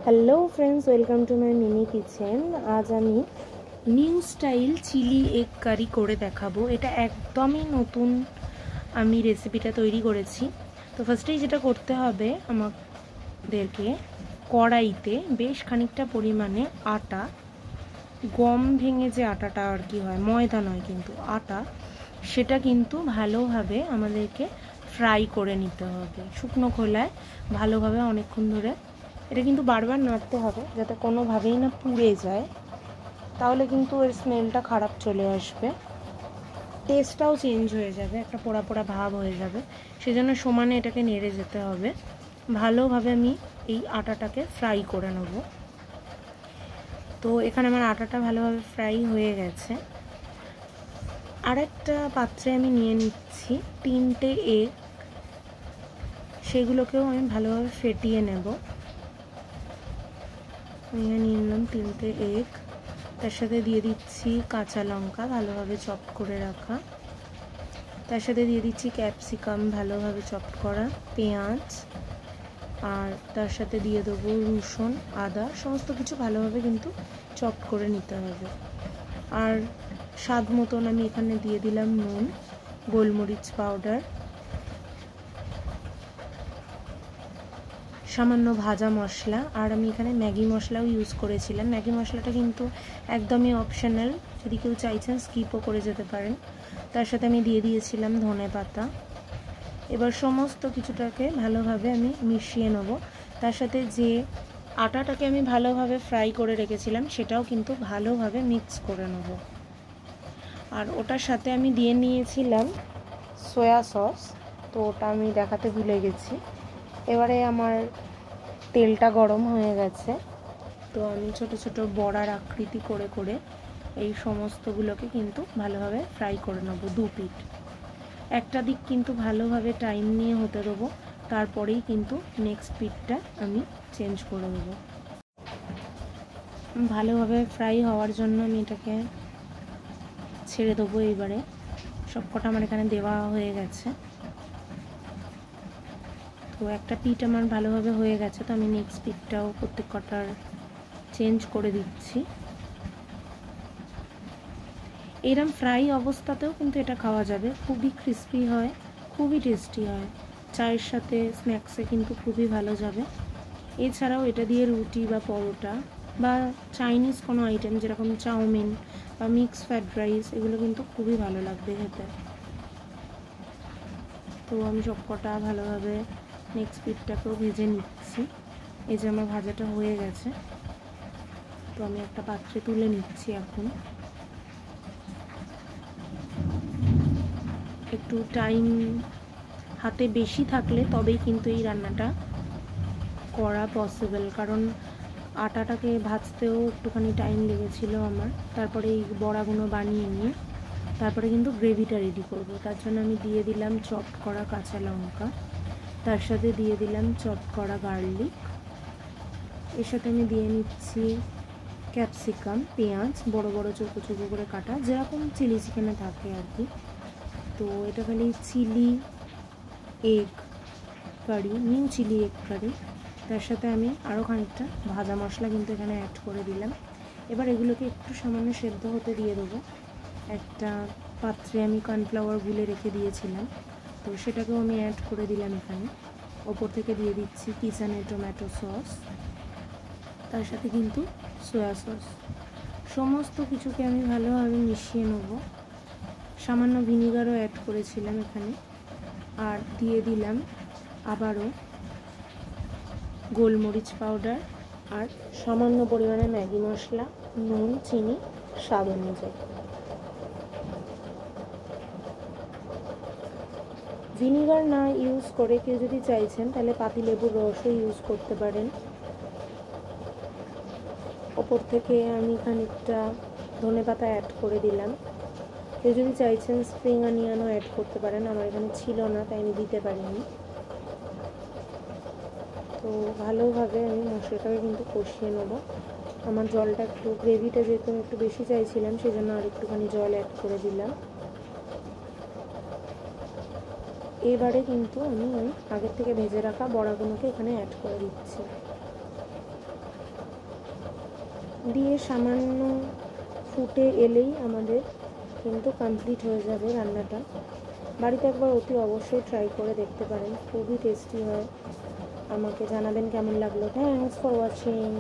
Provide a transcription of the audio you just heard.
Hello friends, welcome to my mini kitchen. আজ আমি new style chilli egg curry করে দেখাবো। এটা একদমই নতুন আমি রেসিপিটা তৈরি করেছি। তো ফার্স্টেই যেটা করতে হবে, আমাদেরকে কড়াইতে বেশ খানিকটা পরিমাণে আটা, গম ভেঙে যে আটাটা আর কি হয়, ময়দা নয় কিন্তু আটা, সেটা কিন্তু ভালোভাবে আমাদেরকে ফ্রাই করে নিতে হবে শুকনো খোলায় ভালোভাবে অনেকক্ষণ ধরে। এটা কিন্তু বারবার নাড়তে হবে যাতে কোনোভাবেই না পুড়ে যায়, তাহলে কিন্তু এর স্মেলটা খারাপ চলে আসবে, টেস্টটাও চেঞ্জ হয়ে যাবে, একটা পোড়া পোড়া ভাব হয়ে যাবে। সেজন্য সমানে এটাকে নেড়ে যেতে হবে। ভালোভাবে আমি এই আটাটাকে ফ্রাই করে নেব। তো এখানে আমার আটাটা ভালোভাবে ফ্রাই হয়ে গেছে। আরেকটা পাত্রে আমি নিয়ে নিচ্ছি 3টে এগ, সেগুলোকেও আমি ভালোভাবে ফেটিয়ে নেব। নিয়ে নিলাম 3টে এগ, তার সাথে দিয়ে দিচ্ছি কাঁচা লঙ্কা ভালোভাবে চপ করে রাখা, তার সাথে দিয়ে দিচ্ছি ক্যাপসিকাম ভালোভাবে চপ করা, পেঁয়াজ, আর তার সাথে দিয়ে দেবো রসুন, আদা, সমস্ত কিছু ভালোভাবে কিন্তু চপ করে নিতে হবে। আর স্বাদ মতন আমি এখানে দিয়ে দিলাম নুন, গোলমরিচ পাউডার, সামান্য ভাজা মশলা, আর আমি এখানে ম্যাগি মশলাও ইউজ করেছিলাম। ম্যাগি মশলাটা কিন্তু একদমই অপশনাল, যদি কেউ চাইছেন স্কিপও করে যেতে পারেন। তার সাথে আমি দিয়ে দিয়েছিলাম ধনে পাতা। এবার সমস্ত কিছুটাকে ভালোভাবে আমি মিশিয়ে নেব। তার সাথে যে আটাটাকে আমি ভালোভাবে ফ্রাই করে রেখেছিলাম সেটাও কিন্তু ভালোভাবে মিক্স করে নেব। আর ওটার সাথে আমি দিয়ে নিয়েছিলাম সয়া সস, তো ওটা আমি দেখাতে ভুলে গেছি। এবারে আমার তেলটা গরম হয়ে গেছে, তো আমি ছোট ছোট বড়ার আকৃতি করে করে এই সমস্তগুলোকে কিন্তু ভালোভাবে ফ্রাই করে নেব। 2 পিঠ, একটা দিক কিন্তু ভালোভাবে টাইম নিয়ে হতে দেবো, তারপরেই কিন্তু নেক্সট পিঠটা আমি চেঞ্জ করে দেবো। ভালোভাবে ফ্রাই হওয়ার জন্য আমি এটাকে ছেড়ে দেবো। এইবারে সবকটা আমার এখানে দেওয়া হয়ে গেছে। তো একটা পিঠ আমার ভালোভাবে হয়ে গেছে, তো আমি নেক্সট পিঠটাও প্রত্যেক কটার চেঞ্জ করে দিচ্ছি। এরম ফ্রাই অবস্থাতেও কিন্তু এটা খাওয়া যাবে, খুবই ক্রিস্পি হয়, খুবই টেস্টি হয়, চায়ের সাথে স্ন্যাক্সে কিন্তু খুবই ভালো যাবে। এছাড়াও এটা দিয়ে রুটি বা পরোটা বা চাইনিজ কোনো আইটেম যেরকম চাউমিন বা মিক্স ফ্রাইড রাইস, এগুলো কিন্তু খুবই ভালো লাগবে খেতে। তো আমি সবকটা ভালোভাবে নেক্সট পিঠটাকেও ভেজে নিচ্ছি। এই যে আমার ভাজাটা হয়ে গেছে, তো আমি একটা পাত্রে তুলে নিচ্ছি। এখন একটু টাইম হাতে বেশি থাকলে তবেই কিন্তু এই রান্নাটা করা পসিবল, কারণ আটাটাকে ভাজতেও একটুখানি টাইম লেগেছিল আমার। তারপরে এই বড়াগুলো বানিয়ে নিয়ে তারপরে কিন্তু গ্রেভিটা রেডি করব। তার জন্য আমি দিয়ে দিলাম চপ করা কাঁচা লঙ্কা, তার সাথে দিয়ে দিলাম চপ করা গার্লিক, এর সাথে আমি দিয়ে নিচ্ছি ক্যাপসিকাম, পেঁয়াজ বড় বড় চৌকো চৌকো করে কাটা, যেরকম চিলি চিকেনে থাকে আর কি। তো এটা খালি chilli egg curry, new chilli egg curry. তার সাথে আমি আরও খানিকটা ভাজা মশলা কিন্তু এখানে অ্যাড করে দিলাম। এবার এগুলোকে একটু সামান্য সেদ্ধ হতে দিয়ে দেবো। একটা পাত্রে আমি কর্নফ্লাওয়ার গুলে রেখে দিয়েছিলাম, তো সেটাকেও আমি অ্যাড করে দিলাম এখানে। ওপর থেকে দিয়ে দিচ্ছি কিচেনে টমেটো সস, তার সাথে কিন্তু সয়া সস। সমস্ত কিছুকে আমি ভালোভাবে মিশিয়ে নেব। সামান্য ভিনিগারও অ্যাড করেছিলাম এখানে, আর দিয়ে দিলাম আবারও গোলমরিচ পাউডার আর সামান্য পরিমাণে ম্যাগি মশলা, নুন, চিনি স্বাদ অনুযায়ী। ভিনিগার না ইউজ করে কেউ যদি চাইছেন তাহলে পাতিলেবুর রসও ইউজ করতে পারেন। ওপর থেকে আমি খানিকটা ধনেপাতা অ্যাড করে দিলাম। কেউ যদি চাইছেন স্প্রিং অনিয়নও অ্যাড করতে পারেন, আমার এখানে ছিল না তাই আমি দিতে পারিনি। তো ভালোভাবে আমি মশলাটাকে কিন্তু কষিয়ে নেবো। আমার জলটা একটু, গ্রেভিটা যেহেতু আমি একটু বেশি চাইছিলাম সেজন্য আর একটুখানি জল অ্যাড করে দিলাম। এবারে কিন্তু আমি আগের থেকে ভেজে রাখা বড়াগুলোকে এখানে অ্যাড করে দিচ্ছি। দিয়ে সামান্য ফুটে এলেই আমাদের কিন্তু কমপ্লিট হয়ে যাবে রান্নাটা। বাড়িতে একবার অতি অবশ্যই ট্রাই করে দেখতে পারেন, খুবই টেস্টি হয়। আমাকে জানাবেন কেমন লাগলো। Thanks for watching.